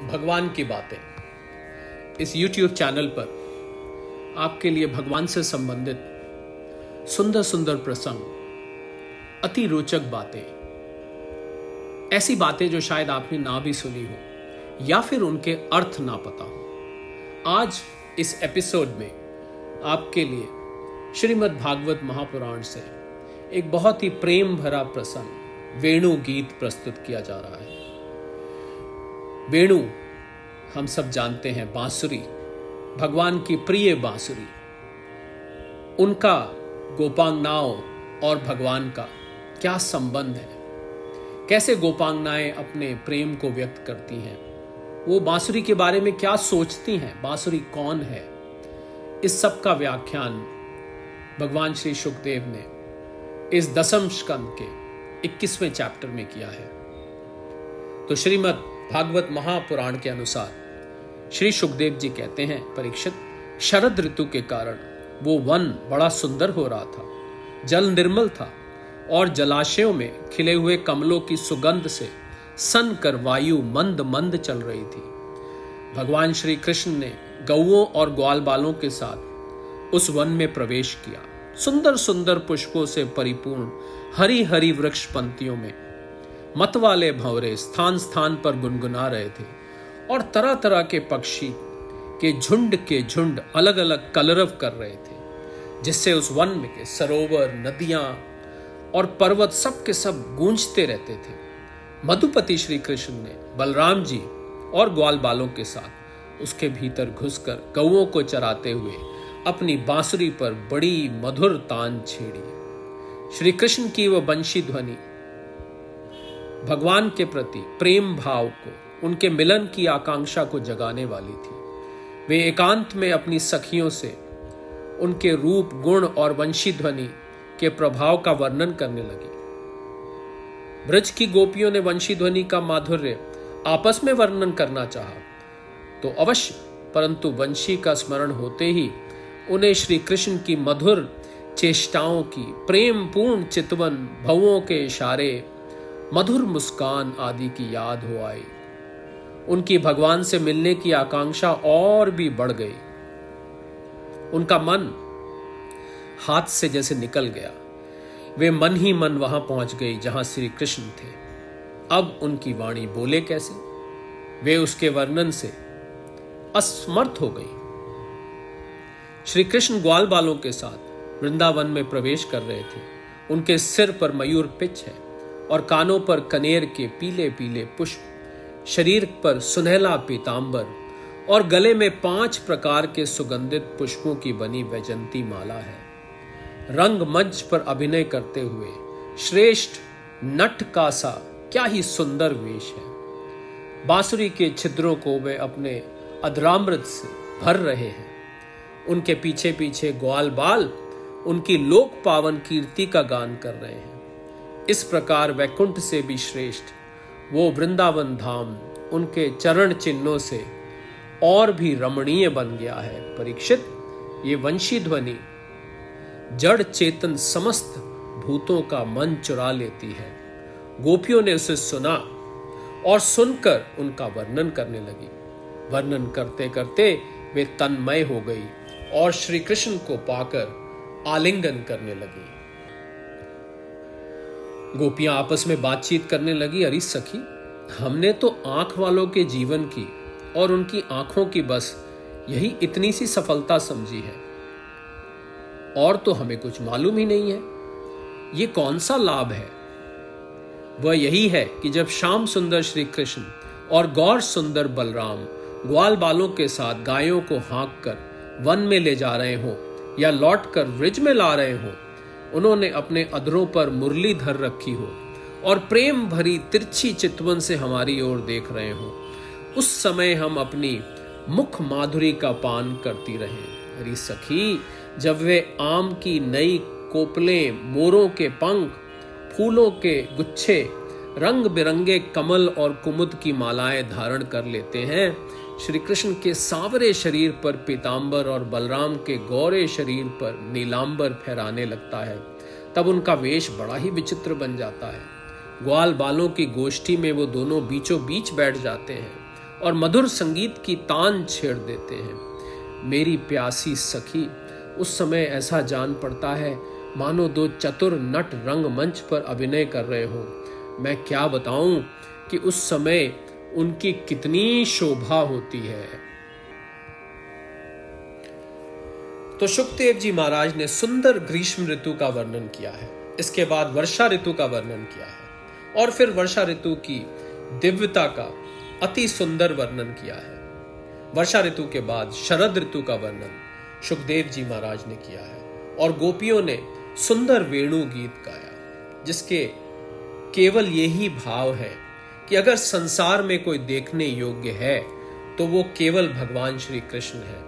भगवान की बातें इस YouTube चैनल पर आपके लिए भगवान से संबंधित सुंदर सुंदर प्रसंग, अति रोचक बातें, ऐसी बातें जो शायद आपने ना भी सुनी हो या फिर उनके अर्थ ना पता हो। आज इस एपिसोड में आपके लिए श्रीमद् भागवत महापुराण से एक बहुत ही प्रेम भरा प्रसंग वेणु गीत प्रस्तुत किया जा रहा है। वेणु हम सब जानते हैं, बांसुरी, भगवान की प्रिय बांसुरी। उनका गोपांगनाओं और भगवान का क्या संबंध है, कैसे गोपांगनाएं अपने प्रेम को व्यक्त करती हैं, वो बांसुरी के बारे में क्या सोचती हैं, बांसुरी कौन है, इस सब का व्याख्यान भगवान श्री शुकदेव ने इस दसम स्कंद के 21वें चैप्टर में किया है। तो श्रीमद् भागवत महापुराण के अनुसार श्री शुकदेव जी कहते हैं, परीक्षित, शरद ऋतु के कारण वो वन बड़ा सुंदर हो रहा था, जल निर्मल था और जलाशयों में खिले हुए कमलों की सुगंध से सन कर वायु मंद मंद चल रही थी। भगवान श्री कृष्ण ने गौओं और ग्वाल बालों के साथ उस वन में प्रवेश किया। सुंदर सुंदर पुष्पों से परिपूर्ण हरी हरी वृक्ष पंक्तियों में मतवाले भंवरे स्थान स्थान पर गुनगुना रहे थे और तरह तरह के पक्षी के झुंड अलग अलग कलरव कर रहे थे, जिससे उस वन में के सरोवर, नदियां और पर्वत सब के सब गूंजते रहते थे। मधुपति श्री कृष्ण ने बलराम जी और ग्वाल बालों के साथ उसके भीतर घुसकर गौओं को चराते हुए अपनी बांसुरी पर बड़ी मधुर तान छेड़ी। श्री कृष्ण की वह बंशी ध्वनि भगवान के प्रति प्रेम भाव को, उनके मिलन की आकांक्षा को जगाने वाली थी। वे एकांत में अपनी सखियों से उनके रूप, गुण और वंशी ध्वनि के प्रभाव का वर्णन करने लगी। ब्रज की गोपियों ने वंशी ध्वनि का माधुर्य आपस में वर्णन करना चाहा तो अवश्य, परंतु वंशी का स्मरण होते ही उन्हें श्री कृष्ण की मधुर चेष्टाओं की, प्रेम पूर्ण चितवन, भवों के इशारे, मधुर मुस्कान आदि की याद हो आई। उनकी भगवान से मिलने की आकांक्षा और भी बढ़ गई। उनका मन हाथ से जैसे निकल गया। वे मन ही मन वहां पहुंच गई जहां श्री कृष्ण थे। अब उनकी वाणी बोले कैसे, वे उसके वर्णन से असमर्थ हो गई। श्री कृष्ण ग्वाल बालों के साथ वृंदावन में प्रवेश कर रहे थे। उनके सिर पर मयूर पिच है और कानों पर कनेर के पीले पीले पुष्प, शरीर पर सुनहला पीतांबर और गले में 5 प्रकार के सुगंधित पुष्पों की बनी वैजंती माला है। रंग मंच पर अभिनय करते हुए श्रेष्ठ नट का सा क्या ही सुंदर वेश है। बांसुरी के छिद्रों को वे अपने अधरामृत से भर रहे हैं। उनके पीछे पीछे ग्वाल बाल उनकी लोक पावन कीर्ति का गान कर रहे हैं। इस प्रकार वैकुंठ से भी श्रेष्ठ वो वृंदावन धाम उनके चरण चिन्हों से और भी रमणीय बन गया है। परीक्षित, ये वंशी ध्वनि जड़ चेतन समस्त भूतों का मन चुरा लेती है। गोपियों ने उसे सुना और सुनकर उनका वर्णन करने लगी। वर्णन करते करते वे तन्मय हो गई और श्री कृष्ण को पाकर आलिंगन करने लगी। गोपियां आपस में बातचीत करने लगी, अरे सखी, हमने तो आंख वालों के जीवन की और उनकी आंखों की बस यही इतनी सी सफलता समझी है, और तो हमें कुछ मालूम ही नहीं है। ये कौन सा लाभ है? वह यही है कि जब श्याम सुंदर श्री कृष्ण और गौर सुंदर बलराम ग्वाल बालों के साथ गायों को हाँक कर वन में ले जा रहे हो या लौट कर ब्रिज में ला रहे हो, उन्होंने अपने अधरों पर मुरली धर रखी हो और प्रेम भरी तिरछी चितवन से हमारी ओर देख रहे हो, उस समय हम अपनी मुख माधुरी का पान करती रहें। अरे सखी, जब वे आम की नई कोपलें, मोरों के पंख, फूलों के गुच्छे, रंग बिरंगे कमल और कुमुद की मालाएं धारण कर लेते हैं, श्री कृष्ण के सांवरे शरीर पर पीतांबर और बलराम के गौरे शरीर पर नीलांबर फहराने लगता है, तब उनका वेश बड़ा ही विचित्र बन जाता है। ग्वाल बालों की गोष्ठी में वो दोनों बीचों बीच बैठ जाते हैं और मधुर संगीत की तान छेड़ देते हैं। मेरी प्यासी सखी, उस समय ऐसा जान पड़ता है मानो दो चतुर नट रंगमंच पर अभिनय कर रहे हो। मैं क्या बताऊं कि उस समय उनकी कितनी शोभा होती है। तो शुकदेव जी महाराज ने सुंदर ग्रीष्म ऋतु का वर्णन किया है, इसके बाद वर्षा ऋतु का वर्णन किया है और फिर वर्षा ऋतु की दिव्यता का अति सुंदर वर्णन किया है। वर्षा ऋतु के बाद शरद ऋतु का वर्णन शुकदेव जी महाराज ने किया है और गोपियों ने सुंदर वेणु गीत गाया, जिसके केवल यही भाव है कि अगर संसार में कोई देखने योग्य है तो वो केवल भगवान श्री कृष्ण है।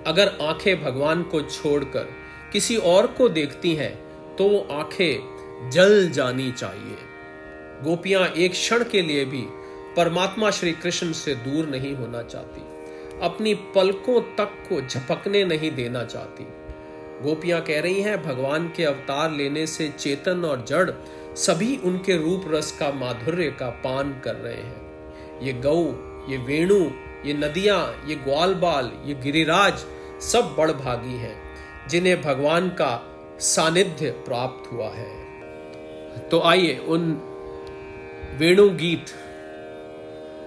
अगर आंखें भगवान को छोड़कर किसी और को देखती हैं तो वो आंखें जल जानी चाहिए। गोपियां एक क्षण के लिए भी परमात्मा श्री कृष्ण से दूर नहीं होना चाहती, अपनी पलकों तक को झपकने नहीं देना चाहती। गोपियां कह रही हैं भगवान के अवतार लेने से चेतन और जड़ सभी उनके रूप रस का माधुर्य का पान कर रहे हैं। ये गौ, ये वेणु, ये नदियां, ये ग्वालबाल, ये गिरिराज सब बड़भागी हैं जिन्हें भगवान का सानिध्य प्राप्त हुआ है। तो आइए उन वेणु गीत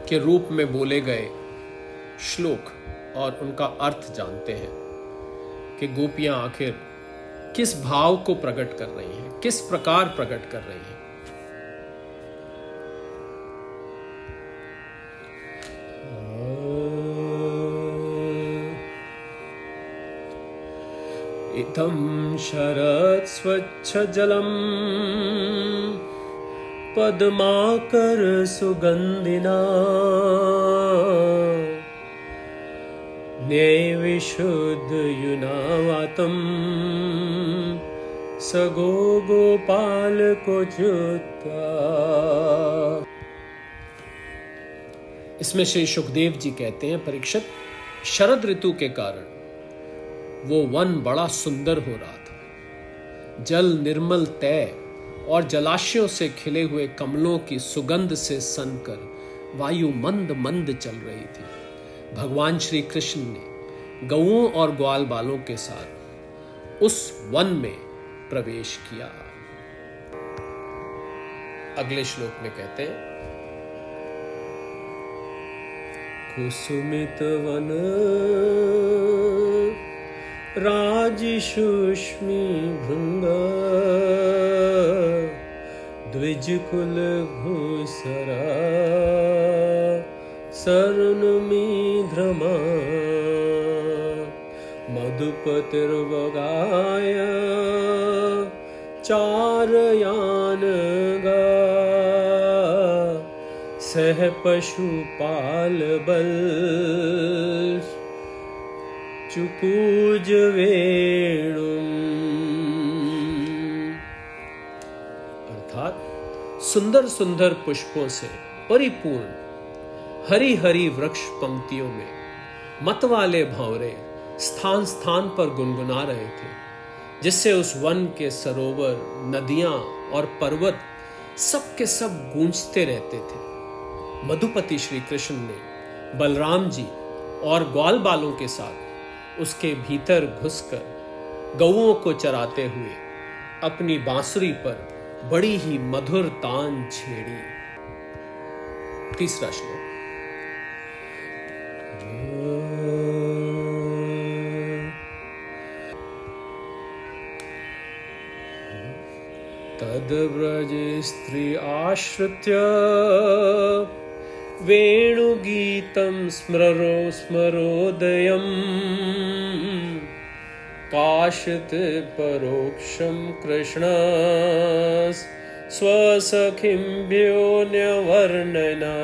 के रूप में बोले गए श्लोक और उनका अर्थ जानते हैं कि गोपियां आखिर किस भाव को प्रकट कर रही हैं, किस प्रकार प्रकट कर रही हैं। इदं शरत् स्वच्छ जलम पद्माकर सुगंधिना विशुद्ध युनावातम सगो गोपाल को जुत्ता। इसमें श्री शुकदेव जी कहते हैं, परीक्षित, शरद ऋतु के कारण वो वन बड़ा सुंदर हो रहा था। जल निर्मल तय और जलाशयों से खिले हुए कमलों की सुगंध से सनकर वायु मंद मंद चल रही थी। भगवान श्री कृष्ण ने गौओं और ग्वाल बालों के साथ उस वन में प्रवेश किया। अगले श्लोक में कहते हैं, कुसुमित वन राजशुष्मी भृंग द्विज कुल घुसरा सर्णमीध्रमा मधुपतिर्वगाय चारयान गा सह पशुपाल बल चुकूज वेणुम। अर्थात सुंदर सुंदर पुष्पों से परिपूर्ण हरी हरी वृक्ष पंक्तियों में मतवाले भंवरे स्थान स्थान पर गुनगुना रहे थे, जिससे उस वन के सरोवर, नदियां और पर्वत सब के सब गूंजते रहते थे। मधुपति श्री कृष्ण ने बलराम जी और ग्वाल बालों के साथ उसके भीतर घुसकर गौओं को चराते हुए अपनी बांसुरी पर बड़ी ही मधुर तान छेड़ी। तीसरा श्लोक, तद्व्रज स्त्री आश्रित्य वेणुगीतं स्मरोदयम् काशित परोक्षं कृष्ण स्वसखिभ्यो न्यवर्णना।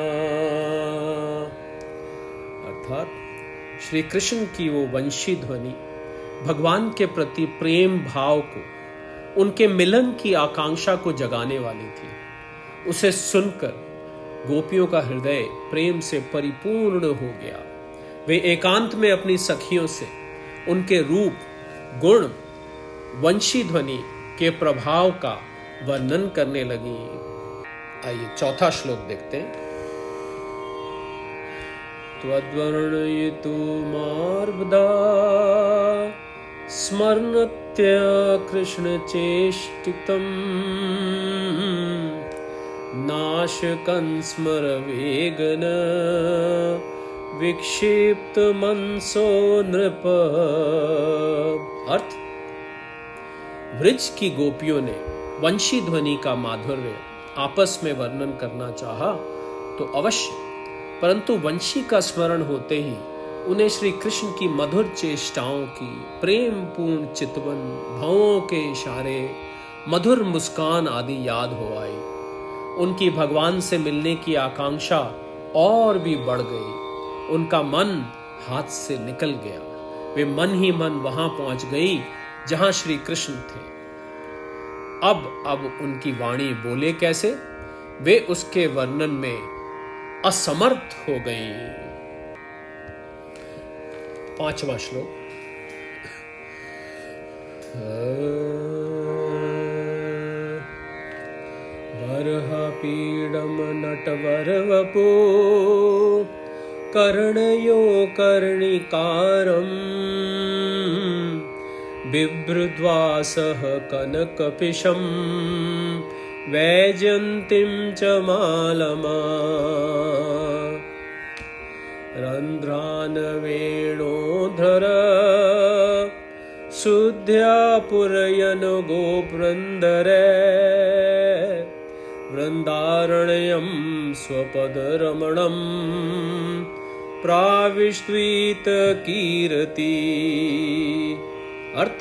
अर्थात श्री कृष्ण की वो वंशी ध्वनि भगवान के प्रति प्रेम भाव को, उनके मिलन की आकांक्षा को जगाने वाली थी। उसे सुनकर गोपियों का हृदय प्रेम से परिपूर्ण हो गया। वे एकांत में अपनी सखियों से उनके रूप, गुण, वंशी ध्वनि के प्रभाव का वर्णन करने लगी। आइए चौथा श्लोक देखते हैं। त्वद्वर्णयितु मार्बदा स्मरन्त्य कृष्णचेष्टितम् नाशकं स्मरवेगन विक्षिप्त मनसो नृप। अर्थ, ब्रज की गोपियों ने वंशी ध्वनि का माधुर्य आपस में वर्णन करना चाहा तो अवश्य, परंतु वंशी का स्मरण होते ही उन्हें श्री कृष्ण की मधुर चेष्टाओं की, प्रेम पूर्ण चितवन, भवों के इशारे, मधुर मुस्कान आदि याद हो आई। उनकी भगवान से मिलने की आकांक्षा और भी बढ़ गई। उनका मन हाथ से निकल गया। वे मन ही मन वहां पहुंच गई जहां श्री कृष्ण थे। अब उनकी वाणी बोले कैसे? वे उसके वर्णन में असमर्थ हो गई। 5वां श्लोक। बर्हपीडम नटवरवपो कर्णयो कर्णिकारम् बिभ्रद्वासः कनकपिशं वैजयन्तीं च मालमा रन्ध्रान् वेणोधर शुद्ध्या पुरयन् गोवृन्दरे वृन्दारण्यं स्वपदरमणं प्राविष्ट्वीत कीर्ति। अर्थ,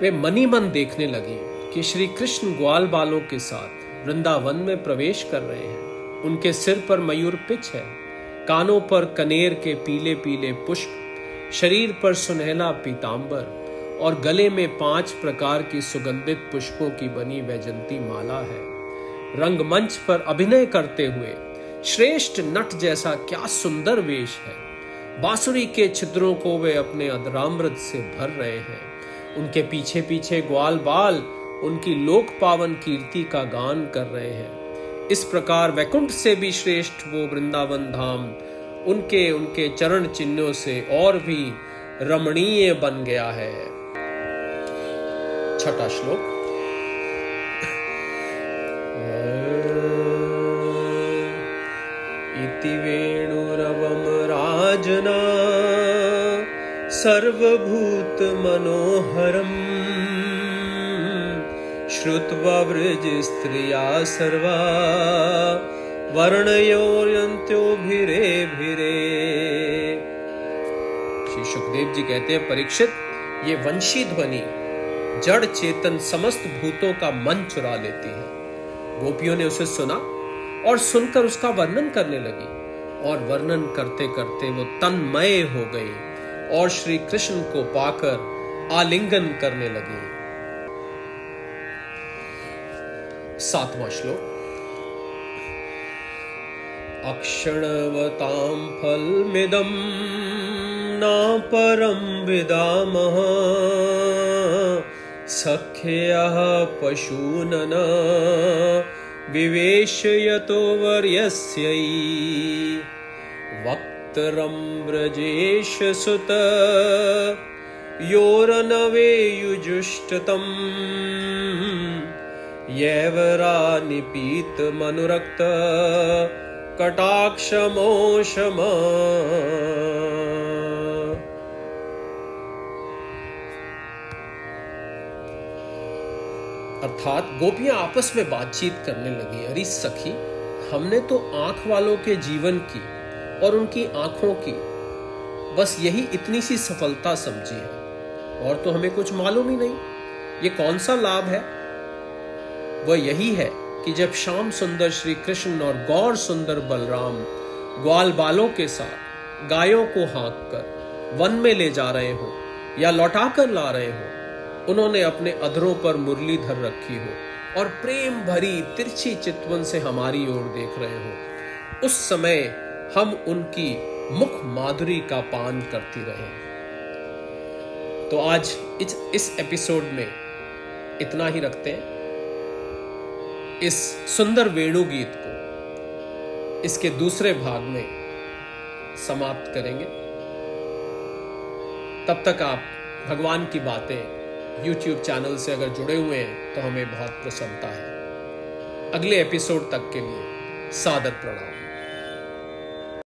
वे मनी मन देखने लगे कि श्री कृष्ण ग्वाल बालों के साथ वृंदावन में प्रवेश कर रहे हैं। उनके सिर पर मयूर पिच है, कानों पर कनेर के पीले पीले पुष्प, शरीर पर सुनहला पीतांबर और गले में 5 प्रकार की सुगंधित पुष्पों की बनी वैजंती माला है। रंगमंच पर अभिनय करते हुए श्रेष्ठ नट जैसा क्या सुंदर वेश है। बांसुरी के छिद्रों को वे अपने अधरामृत से भर रहे हैं। उनके पीछे पीछे ग्वाल बाल उनकी लोक पावन कीर्ति का गान कर रहे हैं। इस प्रकार वैकुंठ से भी श्रेष्ठ वो वृंदावन धाम उनके चरण चिन्हों से और भी रमणीय बन गया है। 6वां श्लोक। इति वेणुरवम राजना सर्वभूत मनोहरम श्रुत्वा व्रज स्त्रिया सर्वा वर्णयोर्यन्त्यो भिरे भिरे। श्री सुखदेव जी कहते हैं, परीक्षित, ये वंशी ध्वनि जड़ चेतन समस्त भूतों का मन चुरा लेती है। गोपियों ने उसे सुना और सुनकर उसका वर्णन करने लगी, और वर्णन करते करते वो तन्मय हो गई और श्री कृष्ण को पाकर आलिंगन करने लगी। 7वां श्लोक। अक्षणवतां फलमिदं न परं विदामः सख्यः पशूनन विवेशयतो वर्यस्यै वक्त्रं व्रजेश सुत योरनवे युजुष्टतम् यैवरा निपीत मनुरक्त कटाक्षमोषम। अर्थात गोपियां आपस में बातचीत करने लगी। अरे सखी, हमने तो आंख वालों के जीवन की और उनकी आंखों की बस यही इतनी सी सफलता समझी है, और तो हमें कुछ मालूम ही नहीं ये कौन सा लाभ है। वह यही है कि जब श्याम सुंदर श्री कृष्ण और गौर सुंदर बलराम ग्वाल बालों के साथ गायों को हाँक कर वन में ले जा रहे हो या लौटा कर ला रहे हो, उन्होंने अपने अधरों पर मुरली धर रखी हो और प्रेम भरी तिरछी चितवन से हमारी ओर देख रहे हो, उस समय हम उनकी मुख माधुरी का पान करती रहे। तो आज इस एपिसोड में इतना ही रखते हैं। इस सुंदर वेणु गीत को इसके दूसरे भाग में समाप्त करेंगे। तब तक आप भगवान की बातें YouTube चैनल से अगर जुड़े हुए हैं तो हमें बहुत प्रसन्नता है। अगले एपिसोड तक के लिए सादर प्रणाम।